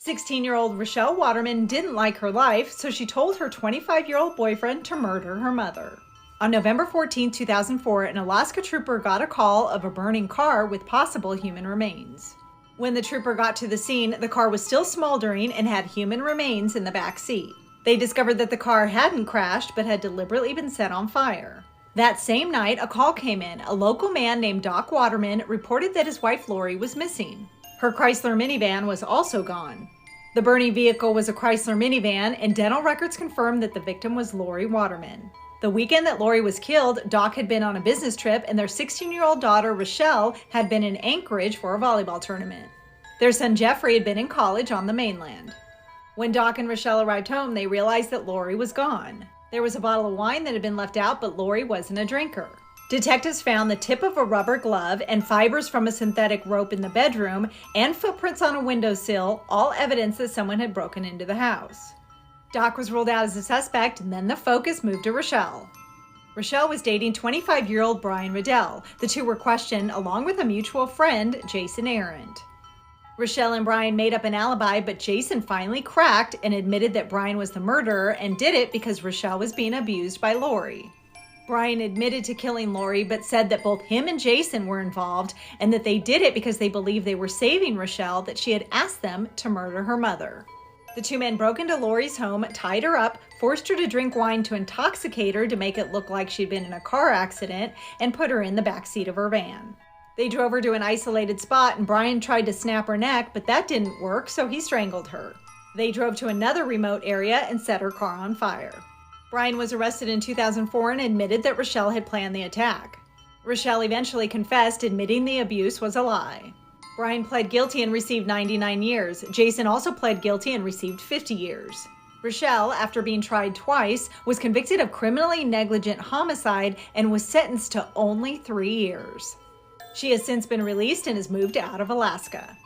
16-year-old Rochelle Waterman didn't like her life, so she told her 25-year-old boyfriend to murder her mother. On November 14, 2004, an Alaska trooper got a call of a burning car with possible human remains. When the trooper got to the scene, the car was still smoldering and had human remains in the back seat. They discovered that the car hadn't crashed but had deliberately been set on fire. That same night, a call came in. A local man named Doc Waterman reported that his wife Lori was missing. Her Chrysler minivan was also gone. The burning vehicle was a Chrysler minivan, and dental records confirmed that the victim was Lori Waterman. The weekend that Lori was killed, Doc had been on a business trip, and their 16-year-old daughter, Rochelle, had been in Anchorage for a volleyball tournament. Their son, Jeffrey, had been in college on the mainland. When Doc and Rochelle arrived home, they realized that Lori was gone. There was a bottle of wine that had been left out, but Lori wasn't a drinker. Detectives found the tip of a rubber glove and fibers from a synthetic rope in the bedroom and footprints on a windowsill, all evidence that someone had broken into the house. Doc was ruled out as a suspect, and then the focus moved to Rochelle. Rochelle was dating 25-year-old Brian Riddell. The two were questioned along with a mutual friend, Jason Arendt. Rochelle and Brian made up an alibi, but Jason finally cracked and admitted that Brian was the murderer and did it because Rochelle was being abused by Lori. Brian admitted to killing Lori, but said that both him and Jason were involved and that they did it because they believed they were saving Rochelle, that she had asked them to murder her mother. The two men broke into Lori's home, tied her up, forced her to drink wine to intoxicate her to make it look like she'd been in a car accident, and put her in the backseat of her van. They drove her to an isolated spot, and Brian tried to snap her neck, but that didn't work, so he strangled her. They drove to another remote area and set her car on fire. Brian was arrested in 2004 and admitted that Rochelle had planned the attack. Rochelle eventually confessed, admitting the abuse was a lie. Brian pled guilty and received 99 years. Jason also pled guilty and received 50 years. Rochelle, after being tried twice, was convicted of criminally negligent homicide and was sentenced to only 3 years. She has since been released and has moved out of Alaska.